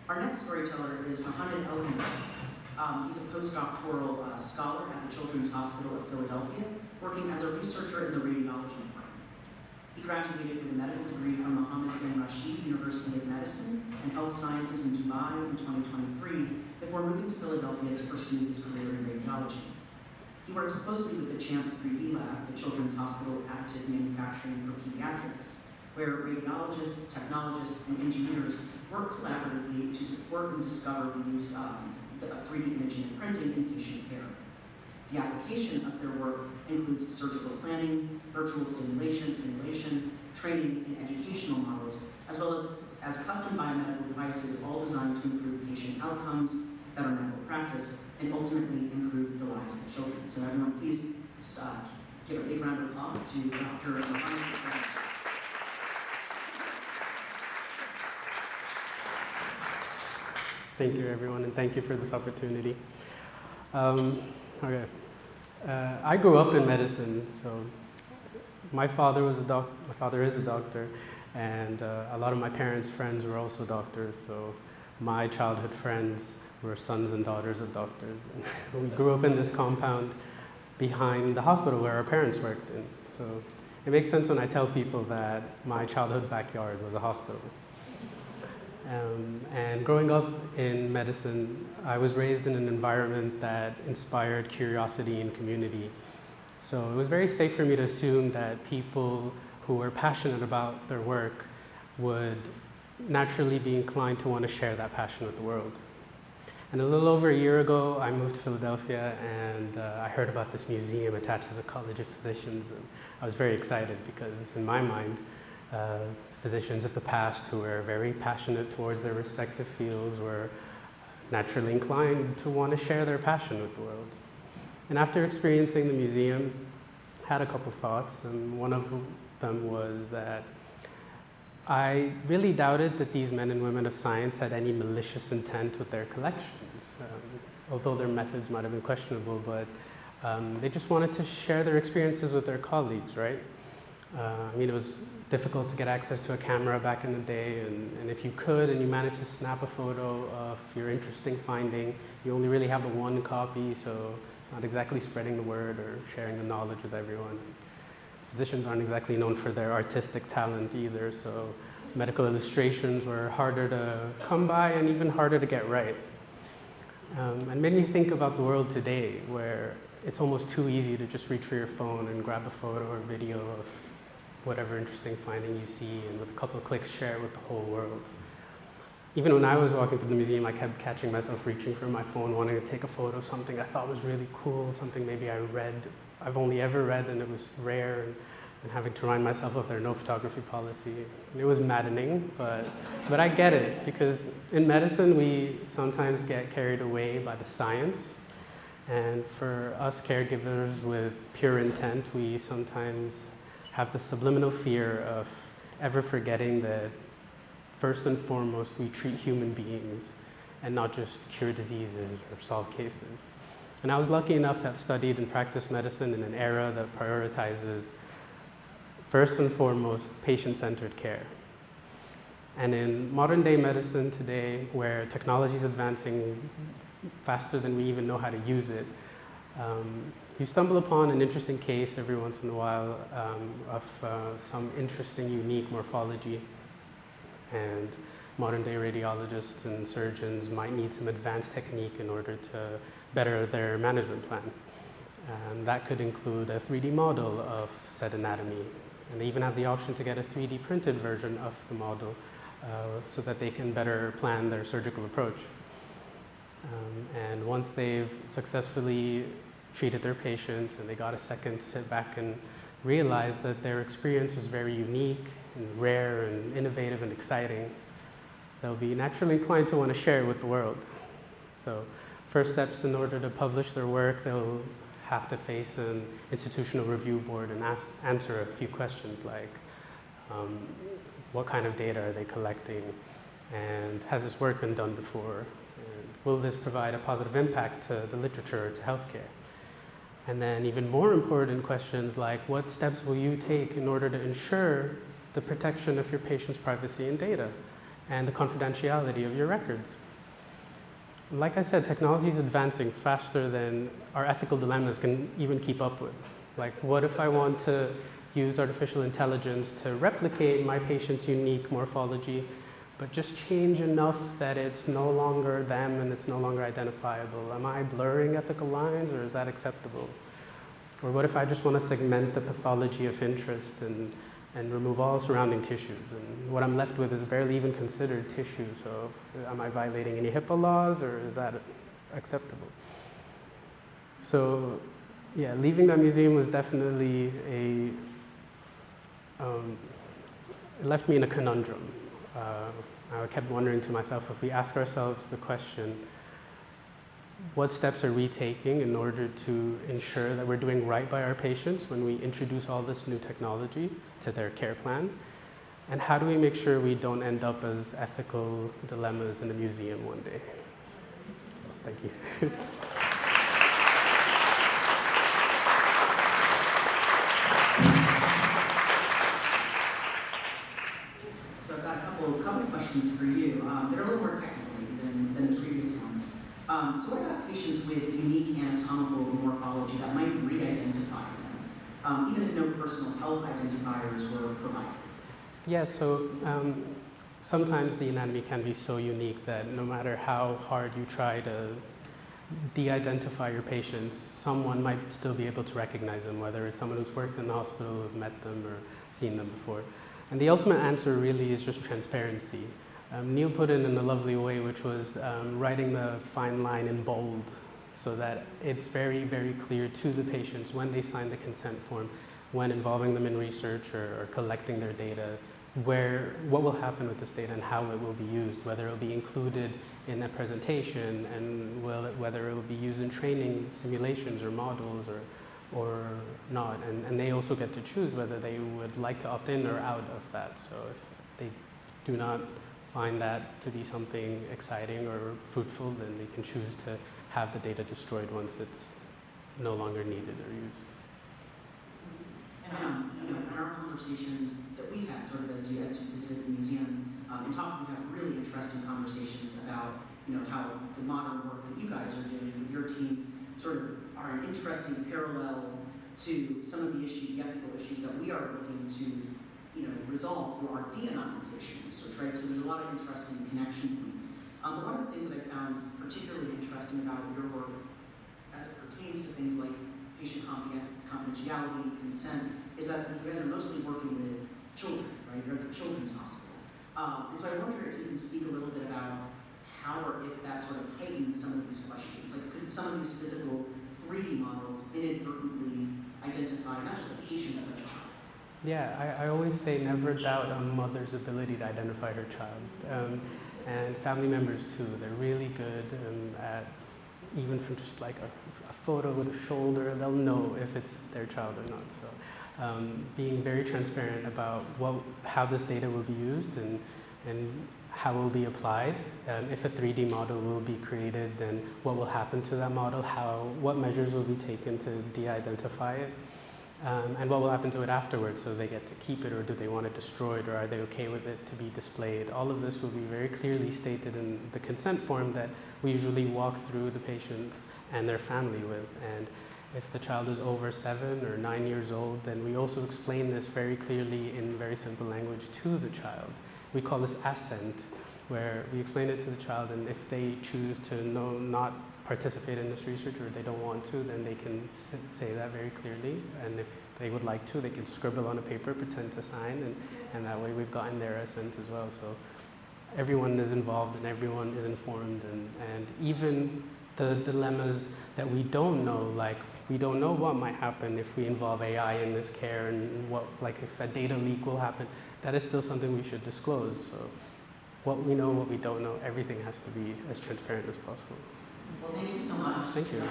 Our next storyteller is Mohannad Elgamal. He's a postdoctoral scholar at the Children's Hospital of Philadelphia, working as a researcher in the radiology department. He graduated with a medical degree from Mohammed bin Rashid University of Medicine and Health Sciences in Dubai in 2023 before moving to Philadelphia to pursue his career in radiology. He works closely with the CHAMP 3D lab, the Children's Hospital Additive Manufacturing for Pediatrics, where radiologists, technologists, and engineers work collaboratively to support and discover the use of 3D imaging and printing in patient care. The application of their work includes surgical planning, virtual simulation, training, and educational models, as well as custom biomedical devices, all designed to improve patient outcomes, better medical practice, and ultimately improve the lives of children. So everyone, please give a big round of applause to Dr. Mohunnad. Thank you, everyone, and thank you for this opportunity. I grew up in medicine, so my father is a doctor, and a lot of my parents' friends were also doctors, so my childhood friends were sons and daughters of doctors. And we grew up in this compound behind the hospital where our parents worked in. So it makes sense when I tell people that my childhood backyard was a hospital. And growing up in medicine, I was raised in an environment that inspired curiosity and community. So it was very safe for me to assume that people who were passionate about their work would naturally be inclined to want to share that passion with the world. And a little over a year ago, I moved to Philadelphia, and I heard about this museum attached to the College of Physicians, and I was very excited because in my mind, physicians of the past who were very passionate towards their respective fields were naturally inclined to want to share their passion with the world. And after experiencing the museum, I had a couple thoughts, and one of them was that I really doubted that these men and women of science had any malicious intent with their collections, although their methods might have been questionable, but they just wanted to share their experiences with their colleagues, right? I mean, it was difficult to get access to a camera back in the day, and if you could and you managed to snap a photo of your interesting finding, you only really have the one copy, so it's not exactly spreading the word or sharing the knowledge with everyone. Physicians aren't exactly known for their artistic talent either, so medical illustrations were harder to come by and even harder to get right. And made me think about the world today, where it's almost too easy to just reach for your phone and grab a photo or video of whatever interesting finding you see, and with a couple of clicks share it with the whole world. Even when I was walking through the museum, I kept catching myself reaching for my phone, wanting to take a photo of something I thought was really cool, something maybe I've only ever read and it was rare, and having to remind myself of their no photography policy. It was maddening, but I get it, because in medicine we sometimes get carried away by the science, and for us caregivers with pure intent, we sometimes have the subliminal fear of ever forgetting that first and foremost we treat human beings and not just cure diseases or solve cases. And I was lucky enough to have studied and practiced medicine in an era that prioritizes first and foremost patient-centered care. And in modern day medicine today, where technology is advancing faster than we even know how to use it, you stumble upon an interesting case every once in a while of some interesting, unique morphology. And modern day radiologists and surgeons might need some advanced technique in order to better their management plan. And that could include a 3D model of said anatomy. And they even have the option to get a 3D printed version of the model so that they can better plan their surgical approach. And once they've successfully treated their patients and they got a second to sit back and realize that their experience was very unique and rare and innovative and exciting, they'll be naturally inclined to want to share it with the world. So first steps in order to publish their work, they'll have to face an institutional review board and answer a few questions like, what kind of data are they collecting? And has this work been done before? And will this provide a positive impact to the literature or to healthcare? And then even more important questions like, what steps will you take in order to ensure the protection of your patient's privacy and data? and the confidentiality of your records. Like I said, technology is advancing faster than our ethical dilemmas can even keep up with. Like, what if I want to use artificial intelligence to replicate my patient's unique morphology, but just change enough that it's no longer them and it's no longer identifiable? Am I blurring ethical lines, or is that acceptable? Or what if I just want to segment the pathology of interest and remove all surrounding tissues? And what I'm left with is barely even considered tissue. So am I violating any HIPAA laws, or is that acceptable? So yeah, leaving that museum was definitely it left me in a conundrum. I kept wondering to myself, if we ask ourselves the question, what steps are we taking in order to ensure that we're doing right by our patients when we introduce all this new technology to their care plan? And how do we make sure we don't end up as ethical dilemmas in a museum one day? So, thank you. So I've got a couple of questions for you. They're a little more technical than the previous ones. So what about patients with unique anatomical morphology that might re-identify them, even if no personal health identifiers were provided? Yeah, so sometimes the anatomy can be so unique that no matter how hard you try to de-identify your patients, someone might still be able to recognize them, whether it's someone who's worked in the hospital, who've met them or seen them before. And the ultimate answer really is just transparency. Neil put it in a lovely way, which was writing the fine line in bold so that it's very, very clear to the patients when they sign the consent form, when involving them in research or collecting their data, what will happen with this data and how it will be used, whether it will be included in a presentation and whether it will be used in training simulations or models or not. And they also get to choose whether they would like to opt in or out of that. So if they do not find that to be something exciting or fruitful, then they can choose to have the data destroyed once it's no longer needed or used. And in our conversations that we've had, sort of as you visited the museum, in talking, we've had really interesting conversations about, how the modern work that you guys are doing with your team sort of are an interesting parallel to some of the ethical issues that we are looking to, resolve through our de-anonymization research, right? So there's a lot of interesting connection points. But one of the things that I found particularly interesting about your work as it pertains to things like patient confidentiality, consent, is that you guys are mostly working with children, right? You're at the children's hospital. And so I wonder if you can speak a little bit about how or if that sort of heightens some of these questions. Like, could some of these physical 3D models inadvertently identify not just a patient, but a child? Yeah, I always say never doubt a mother's ability to identify her child. And family members too, they're really good at, even from just like a photo with a shoulder, they'll know if it's their child or not. So being very transparent about how this data will be used and how it will be applied. If a 3D model will be created, then what will happen to that model, what measures will be taken to de-identify it, and what will happen to it afterwards, so they get to keep it, or do they want it destroyed, or are they okay with it to be displayed. All of this will be very clearly stated in the consent form that we usually walk through the patients and their family with. And if the child is over 7 or 9 years old, then we also explain this very clearly in very simple language to the child. We call this assent, where we explain it to the child, and if they choose to not participate in this research, or they don't want to, then they can say that very clearly. And if they would like to, they can scribble on a paper, pretend to sign, and that way we've gotten their assent as well. So everyone is involved and everyone is informed, and even the dilemmas that we don't know, like we don't know what might happen if we involve AI in this care, and if a data leak will happen, that is still something we should disclose. So what we know, what we don't know, everything has to be as transparent as possible. Well, thank you so much. Thank you.